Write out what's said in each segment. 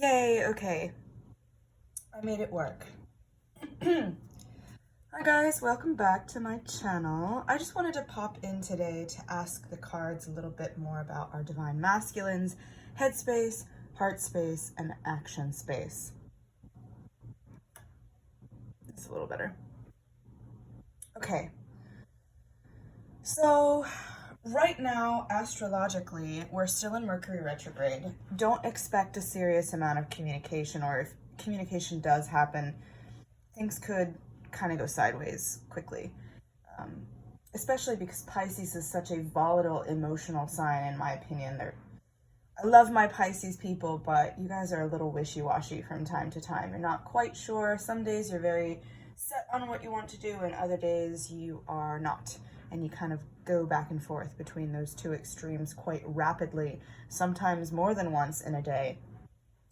Yay, okay. I made it work. Hi guys, welcome back to my channel. I just wanted to pop in today to ask the cards a little bit more about our Divine Masculines, headspace, heart space, and action space. It's a little better. Okay. So, right now, astrologically, we're still in Mercury retrograde. Don't expect a serious amount of communication, or if communication does happen, things could kind of go sideways quickly. Um, Especially because Pisces is such a volatile emotional sign, in my opinion. I love my Pisces people, but you guys are a little wishy-washy from time to time. You're not quite sure. Some days you're very set on what you want to do, and other days you are not. And you kind of go back and forth between those two extremes quite rapidly, sometimes more than once in a day.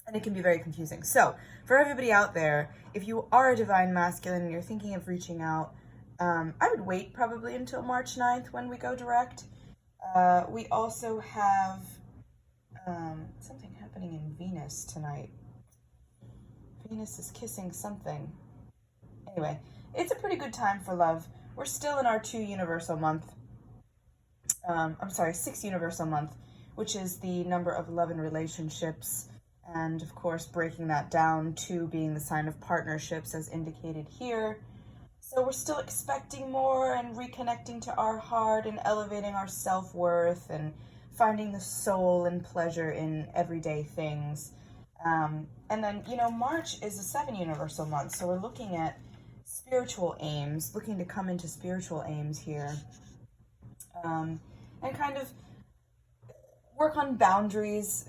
And it can be very confusing. So, for everybody out there, if you are a Divine Masculine and you're thinking of reaching out, I would wait probably until March 9th when we go direct. We also have something happening in Venus tonight. Venus is kissing something. Anyway, it's a pretty good time for love. We're still in our 6 universal month, which is the number of love and relationships. And of course, breaking that down to being the sign of partnerships as indicated here. So we're still expecting more and reconnecting to our heart and elevating our self-worth and finding the soul and pleasure in everyday things. And then, March is a 7 universal month. So we're looking at spiritual aims, looking to come into spiritual aims here. And kind of work on boundaries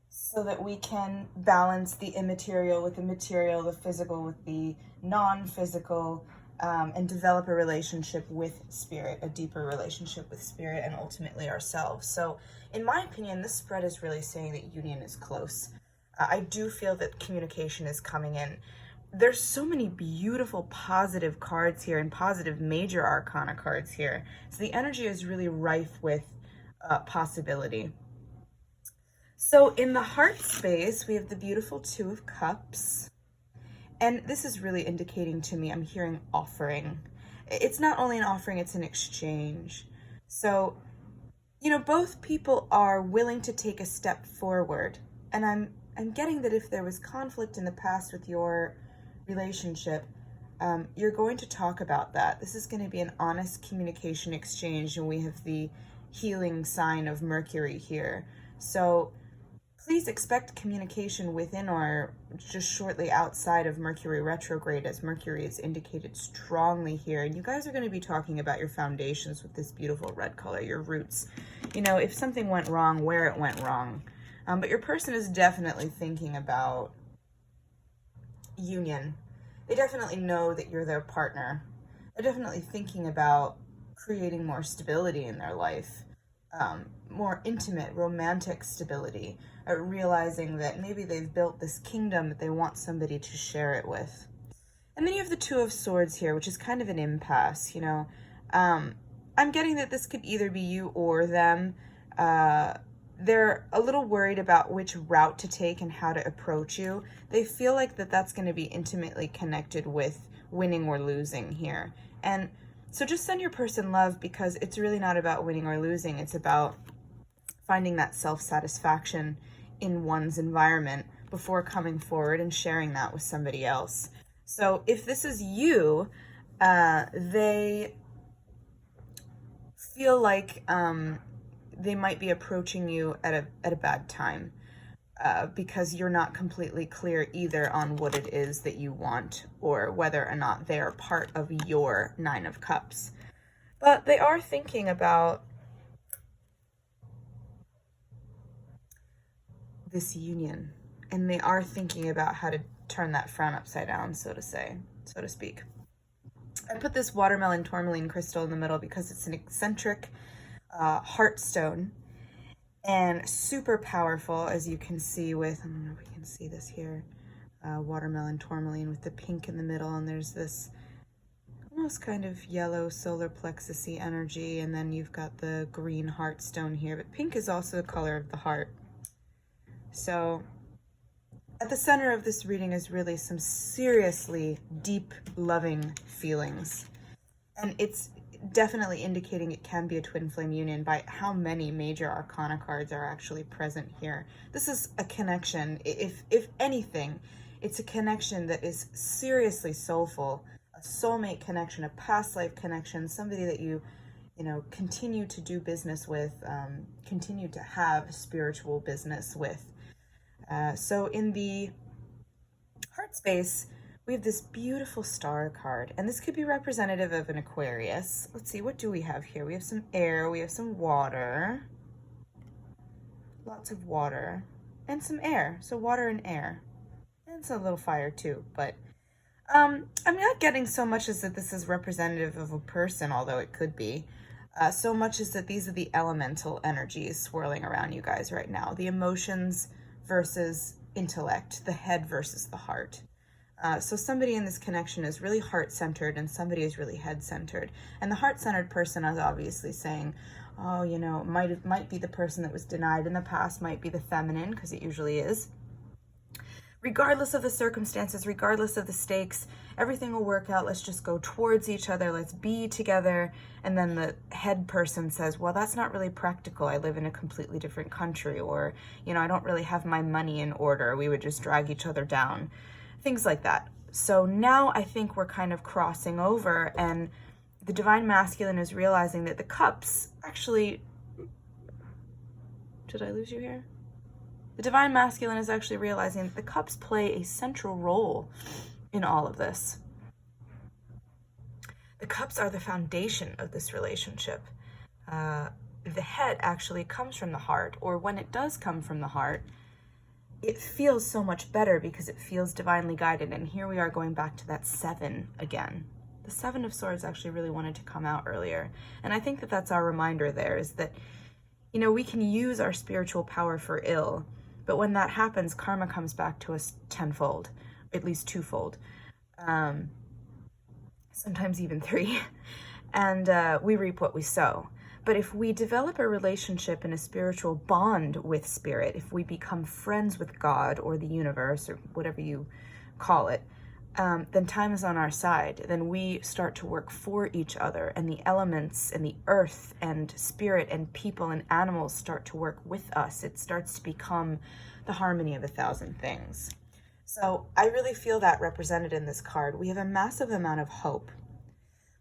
so that we can balance the immaterial with the material, the physical with the non-physical, and develop a relationship with spirit, a deeper relationship with spirit, and ultimately ourselves. So, in my opinion, this spread is really saying that union is close. I do feel that communication is coming in. There's so many beautiful positive cards here and positive major arcana cards here. So the energy is really rife with possibility. So in the heart space, we have the beautiful Two of Cups. And this is really indicating to me, I'm hearing offering. It's not only an offering, it's an exchange. So, both people are willing to take a step forward. And I'm getting that if there was conflict in the past with your relationship, you're going to talk about that. This is going to be an honest communication exchange, and we have the healing sign of Mercury here. So please expect communication within or just shortly outside of Mercury retrograde, as Mercury is indicated strongly here. And you guys are going to be talking about your foundations with this beautiful red color, your roots. If something went wrong, where it went wrong. But your person is definitely thinking about union. They definitely know that you're their partner. They're definitely thinking about creating more stability in their life, more intimate, romantic stability, realizing that maybe they've built this kingdom that they want somebody to share it with. And then you have the Two of Swords here, which is kind of an impasse, I'm getting that this could either be you or them. They're a little worried about which route to take and how to approach you. They feel like that's going to be intimately connected with winning or losing here. And so just send your person love, because it's really not about winning or losing. It's about finding that self-satisfaction in one's environment before coming forward and sharing that with somebody else. So if this is you, they feel like they might be approaching you at a bad time, because you're not completely clear either on what it is that you want or whether or not they're part of your Nine of Cups. But they are thinking about this union, and they are thinking about how to turn that frown upside down, so to speak. I put this watermelon tourmaline crystal in the middle because it's an eccentric heart stone and super powerful, as you can see with, I don't know if we can see this here, watermelon tourmaline with the pink in the middle, and there's this almost kind of yellow solar plexus-y energy, and then you've got the green heart stone here, but pink is also the color of the heart. So At the center of this reading is really some seriously deep, loving feelings. And it's definitely indicating it can be a twin flame union by how many major arcana cards are actually present here. This is a connection, if anything, it's a connection that is seriously soulful, a soulmate connection, a past life connection, somebody that you continue to do business with, continue to have spiritual business with. So in the heart space, we have this beautiful star card, and this could be representative of an Aquarius. Let's see, what do we have here? We have some air, we have some water, lots of water, and some air. So water and air, and some little fire too. But I'm not getting so much as that this is representative of a person, although it could be. So much as that these are the elemental energies swirling around you guys right now. The emotions versus intellect, the head versus the heart. So somebody in this connection is really heart-centered and somebody is really head-centered. And the heart-centered person is obviously saying, oh, might be the person that was denied in the past, might be the feminine, because it usually is. Regardless of the circumstances, regardless of the stakes, everything will work out. Let's just go towards each other. Let's be together. And then the head person says, well, that's not really practical. I live in a completely different country, or, I don't really have my money in order. We would just drag each other down. Things like that. So now I think we're kind of crossing over, and the divine masculine is realizing that the cups actually... Did I lose you here? The divine masculine is actually realizing that the cups play a central role in all of this. The cups are the foundation of this relationship. The head actually comes from the heart, or when it does come from the heart, it feels so much better because it feels divinely guided. And here we are going back to that 7 again. The 7 of Swords actually really wanted to come out earlier. And I think that that's our reminder there, is that, we can use our spiritual power for ill, but when that happens, karma comes back to us tenfold, at least twofold, sometimes even 3, and we reap what we sow. But if we develop a relationship and a spiritual bond with spirit, if we become friends with God or the universe or whatever you call it, then time is on our side. Then we start to work for each other, and the elements and the earth and spirit and people and animals start to work with us. It starts to become the harmony of 1,000 things. So I really feel that represented in this card. We have a massive amount of hope.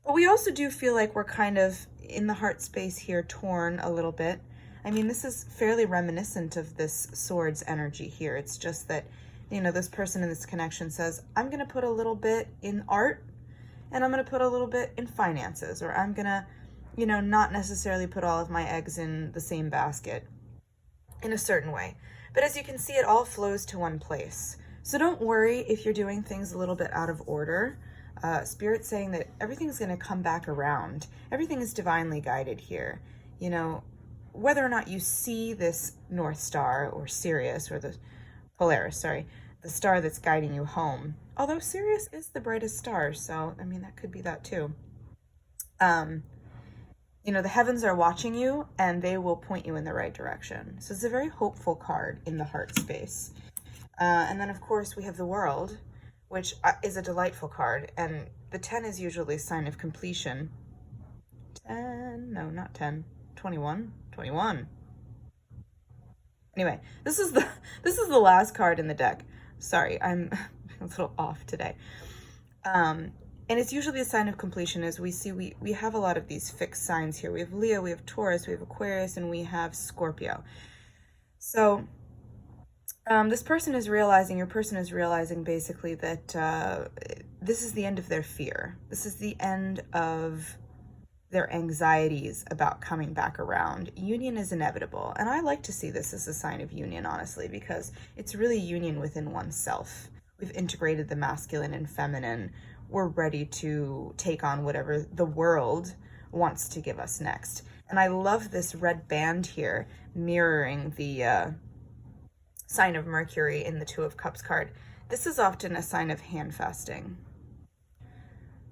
But we also do feel like we're kind of in the heart space here, torn a little bit. I mean, this is fairly reminiscent of this Swords energy here. It's just that, this person in this connection says, I'm going to put a little bit in art, and I'm going to put a little bit in finances, or I'm going to, not necessarily put all of my eggs in the same basket in a certain way. But as you can see, it all flows to one place. So don't worry if you're doing things a little bit out of order. Spirit's saying that everything's going to come back around. Everything is divinely guided here. Whether or not you see this North Star or Sirius, or the Polaris, sorry, the star that's guiding you home. Although Sirius is the brightest star, so, that could be that too. The heavens are watching you, and they will point you in the right direction. So it's a very hopeful card in the heart space. And then, of course, we have the World, which is a delightful card, and the 10 is usually a sign of completion. 10, no, not 10, 21. Anyway, this is the last card in the deck. Sorry, I'm a little off today. And it's usually a sign of completion. As we see, we have a lot of these fixed signs here. We have Leo, we have Taurus, we have Aquarius, and we have Scorpio. So your person is realizing basically that this is the end of their fear. This is the end of their anxieties about coming back around. Union is inevitable. And I like to see this as a sign of union, honestly, because it's really union within oneself. We've integrated the masculine and feminine. We're ready to take on whatever the world wants to give us next. And I love this red band here mirroring the sign of Mercury in the 2 of Cups card. This is often a sign of handfasting.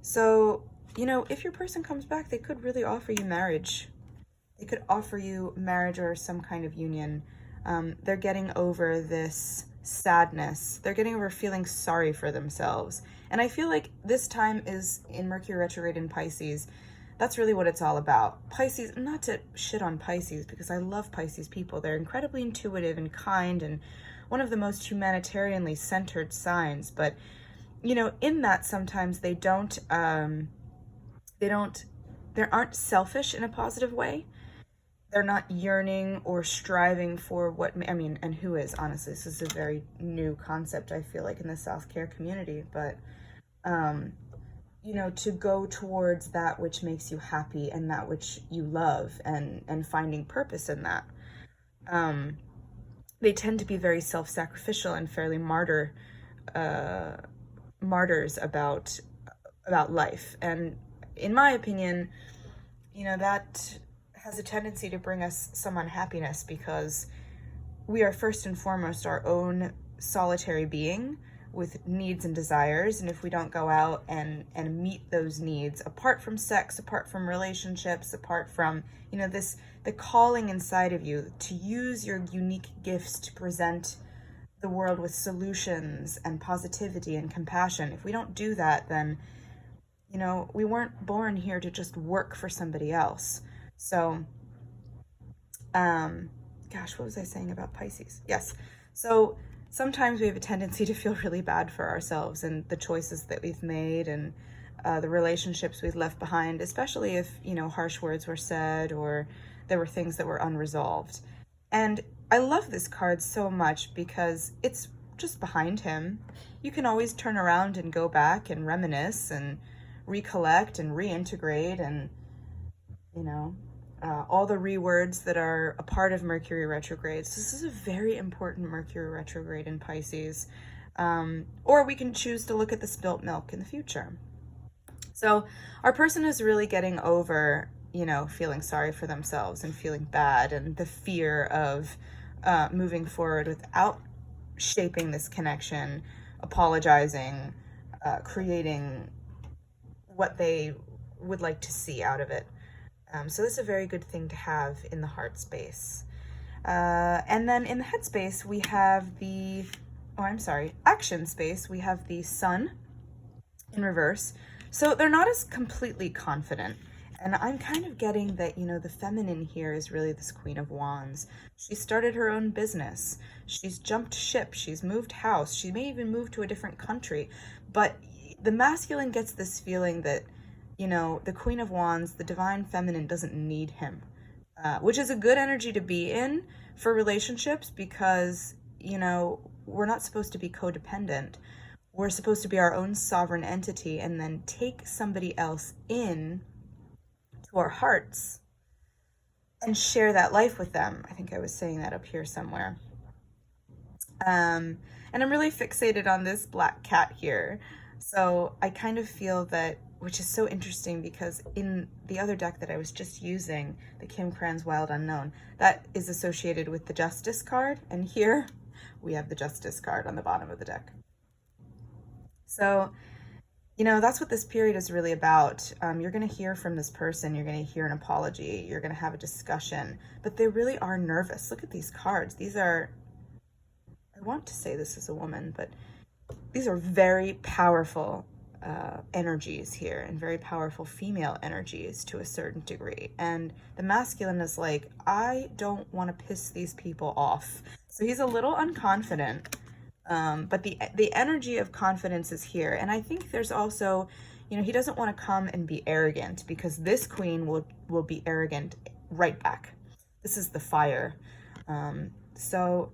So, if your person comes back, they could really offer you marriage. They could offer you marriage or some kind of union. They're getting over this sadness. They're getting over feeling sorry for themselves. And I feel like this time is in Mercury retrograde in Pisces. That's really what it's all about. Pisces, not to shit on Pisces, because I love Pisces people. They're incredibly intuitive and kind and one of the most humanitarianly centered signs. But, you know, in that sometimes they aren't selfish in a positive way. They're not yearning or striving for what, I mean, and who is, honestly, this is a very new concept, I feel like, in the self-care community, but, you know, to go towards that which makes you happy and that which you love and finding purpose in that. They tend to be very self-sacrificial and fairly martyrs about life. And in my opinion, you know, that has a tendency to bring us some unhappiness because we are first and foremost our own solitary being with needs and desires. And if we don't go out and meet those needs, apart from sex, apart from relationships, apart from, you know, the calling inside of you to use your unique gifts to present the world with solutions and positivity and compassion, if we don't do that, then, you know, we weren't born here to just work for somebody else. So, gosh, what was I saying about Pisces? Yes. So sometimes we have a tendency to feel really bad for ourselves and the choices that we've made and the relationships we've left behind, especially if, you know, harsh words were said or there were things that were unresolved. And I love this card so much because it's just behind him. You can always turn around and go back and reminisce and recollect and reintegrate and, you know, all the rewords that are a part of Mercury retrograde. So this is a very important Mercury retrograde in Pisces. Or we can choose to look at the spilt milk in the future. So our person is really getting over, you know, feeling sorry for themselves and feeling bad and the fear of moving forward without shaping this connection, apologizing, creating what they would like to see out of it. So this is a very good thing to have in the heart space. And then in the head space, we have action space, we have the Sun in reverse. So they're not as completely confident. And I'm kind of getting that, you know, the feminine here is really this Queen of Wands. She started her own business. She's jumped ship. She's moved house. She may even move to a different country. But the masculine gets this feeling that, you know, the Queen of Wands, the divine feminine, doesn't need him, which is a good energy to be in for relationships because, you know, we're not supposed to be codependent. We're supposed to be our own sovereign entity and then take somebody else in to our hearts and share that life with them. I think I was saying that up here somewhere. And I'm really fixated on this black cat here. So I kind of feel that, which is so interesting because in the other deck that I was just using, the Kim Krans Wild Unknown, that is associated with the Justice card. And here we have the Justice card on the bottom of the deck. So, you know, that's what this period is really about. You're going to hear from this person. You're going to hear an apology. You're going to have a discussion. But they really are nervous. Look at these cards. These are, I want to say this is a woman, but these are very powerful energies here and very powerful female energies to a certain degree. And the masculine is like, I don't want to piss these people off. So he's a little unconfident, but the energy of confidence is here. And I think there's also, you know, he doesn't want to come and be arrogant because this queen will be arrogant right back. This is the fire. So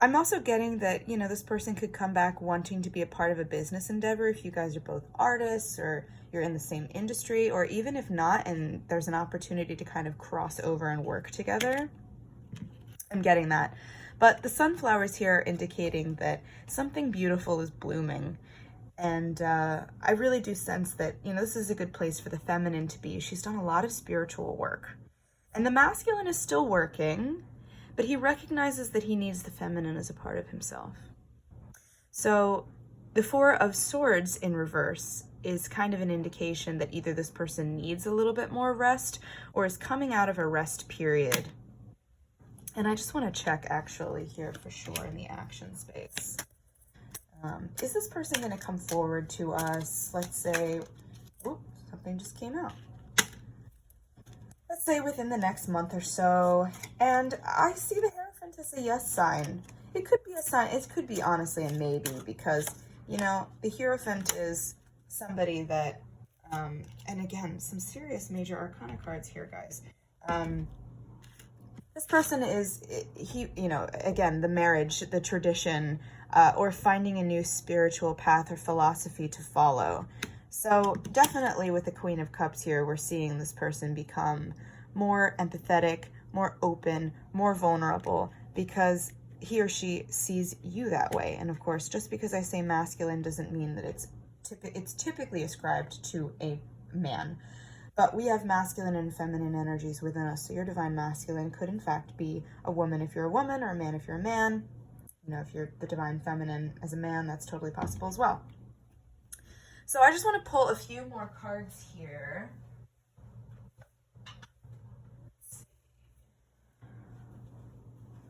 I'm also getting that, you know, this person could come back wanting to be a part of a business endeavor if you guys are both artists or you're in the same industry, or even if not, and there's an opportunity to kind of cross over and work together. I'm getting that. But the sunflowers here are indicating that something beautiful is blooming. And I really do sense that, you know, this is a good place for the feminine to be. She's done a lot of spiritual work. And the masculine is still working, but he recognizes that he needs the feminine as a part of himself. So the Four of Swords in reverse is kind of an indication that either this person needs a little bit more rest or is coming out of a rest period. And I just want to check actually here for sure in the action space. Is this person going to come forward to us? Let's say, oops, something just came out. Let's say within the next month or so. And I see the Hierophant as a yes sign. It could be a sign. It could be honestly a maybe, because, you know, the Hierophant is somebody that, and again, some serious major arcana cards here, guys. This person is, you know, again, the marriage, the tradition, or finding a new spiritual path or philosophy to follow. So definitely with the Queen of Cups here, we're seeing this person become more empathetic, more open, more vulnerable, because he or she sees you that way. And of course, just because I say masculine doesn't mean that it's typically ascribed to a man. But we have masculine and feminine energies within us. So your divine masculine could in fact be a woman if you're a woman, or a man if you're a man. You know, if you're the divine feminine as a man, that's totally possible as well. So I just want to pull a few more cards here.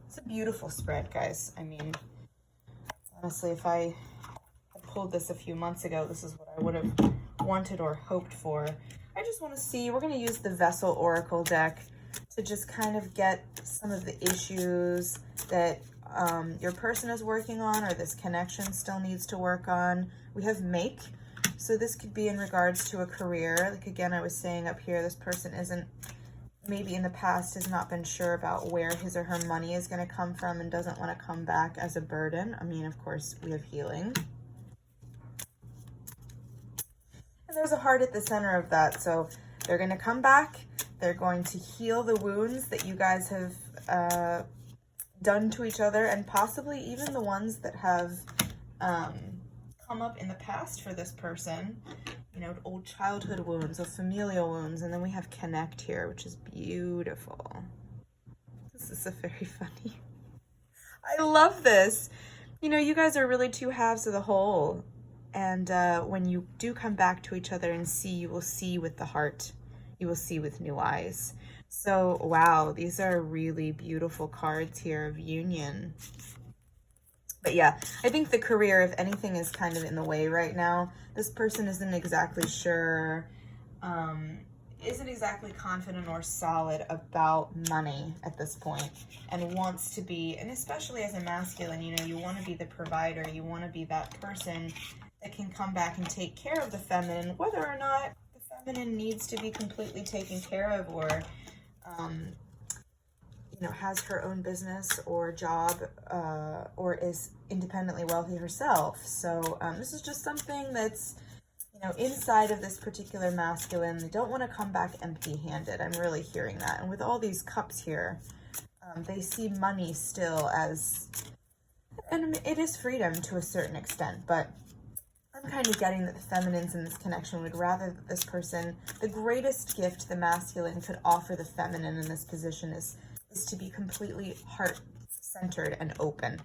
It's a beautiful spread, guys. I mean, honestly, if I had pulled this a few months ago, this is what I would have wanted or hoped for. I just want to see, we're going to use the Vessel Oracle deck to just kind of get some of the issues that your person is working on, or this connection still needs to work on. We have Make. So this could be in regards to a career. Like again, I was saying up here, this person isn't, maybe in the past has not been sure about where his or her money is going to come from and doesn't want to come back as a burden. I mean, of course, we have Healing. And there's a heart at the center of that. So they're going to come back. They're going to heal the wounds that you guys have done to each other, and possibly even the ones that have come up in the past for this person. You know, old childhood wounds, or familial wounds. And then we have Connect here, which is beautiful. This is a very funny. I love this. You know, you guys are really two halves of the whole. And when you do come back to each other and see, you will see with the heart. You will see with new eyes. So, wow, these are really beautiful cards here of union. But yeah, I think the career, if anything, is kind of in the way right now. This person isn't exactly sure, isn't exactly confident or solid about money at this point, and wants to be, and especially as a masculine, you know, you want to be the provider. You want to be that person that can come back and take care of the feminine, whether or not the feminine needs to be completely taken care of, or you know, has her own business or job, or is independently wealthy herself. So this is just something that's, you know, inside of this particular masculine. They don't want to come back empty-handed. I'm really hearing that. And with all these cups here, they see money still as, and it is freedom to a certain extent, but I'm kind of getting that the feminines in this connection would rather that this person, the greatest gift the masculine could offer the feminine in this position is to be completely heart-centered and open.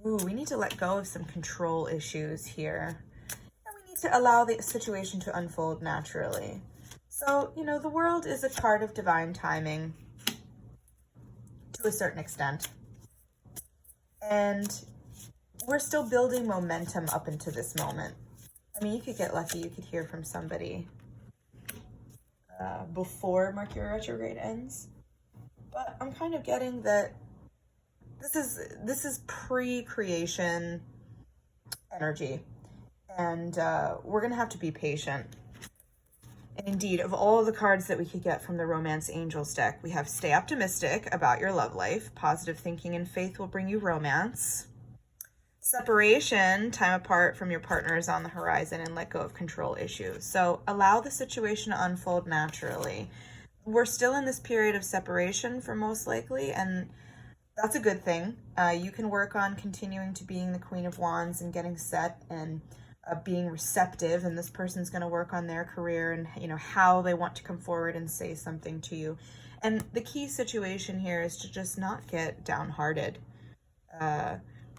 Ooh, we need to let go of some control issues here. And we need to allow the situation to unfold naturally. So, you know, the world is a card of divine timing to a certain extent. And we're still building momentum up into this moment. I mean, you could get lucky. You could hear from somebody before Mercury retrograde ends. But I'm kind of getting that this is pre-creation energy. And we're going to have to be patient. And indeed, of all the cards that we could get from the Romance Angels deck, we have Stay Optimistic about your love life. Positive thinking and faith will bring you romance. Separation, time apart from your partner is on the horizon, and let go of control issues. So allow the situation to unfold naturally. We're still in this period of separation for most likely, and that's a good thing. You can work on continuing to being the Queen of Wands and getting set and being receptive, and this person's going to work on their career and, you know, how they want to come forward and say something to you. And the key situation here is to just not get downhearted.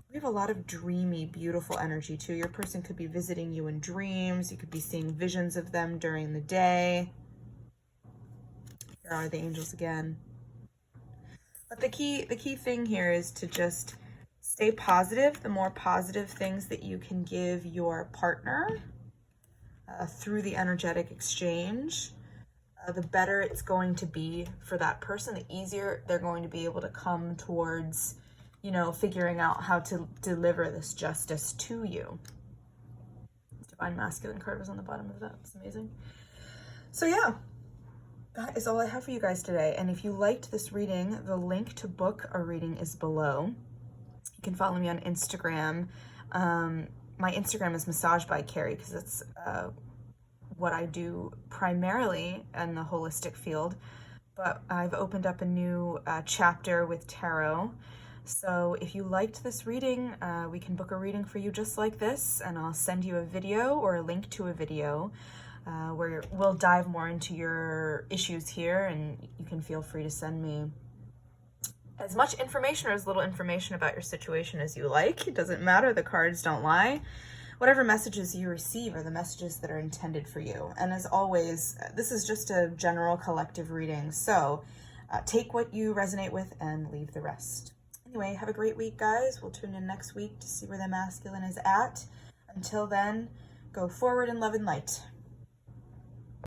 We have a lot of dreamy, beautiful energy too. Your person could be visiting you in dreams. You could be seeing visions of them during the day. Here are the angels again. But the key thing here is to just stay positive. The more positive things that you can give your partner through the energetic exchange, the better it's going to be for that person, the easier they're going to be able to come towards, you know, figuring out how to deliver this justice to you. Divine Masculine card was on the bottom of that. It's amazing. So yeah, that is all I have for you guys today. And if you liked this reading, the link to book a reading is below. You can follow me on Instagram. My Instagram is Massage by Carrie because it's what I do primarily in the holistic field. But I've opened up a new chapter with tarot. So if you liked this reading, we can book a reading for you just like this, and I'll send you a video or a link to a video where we'll dive more into your issues here, and you can feel free to send me as much information or as little information about your situation as you like. It doesn't matter, the cards don't lie. Whatever messages you receive are the messages that are intended for you. And as always, this is just a general collective reading, so take what you resonate with and leave the rest. Anyway, have a great week, guys. We'll tune in next week to see where the masculine is at. Until then, go forward in love and light.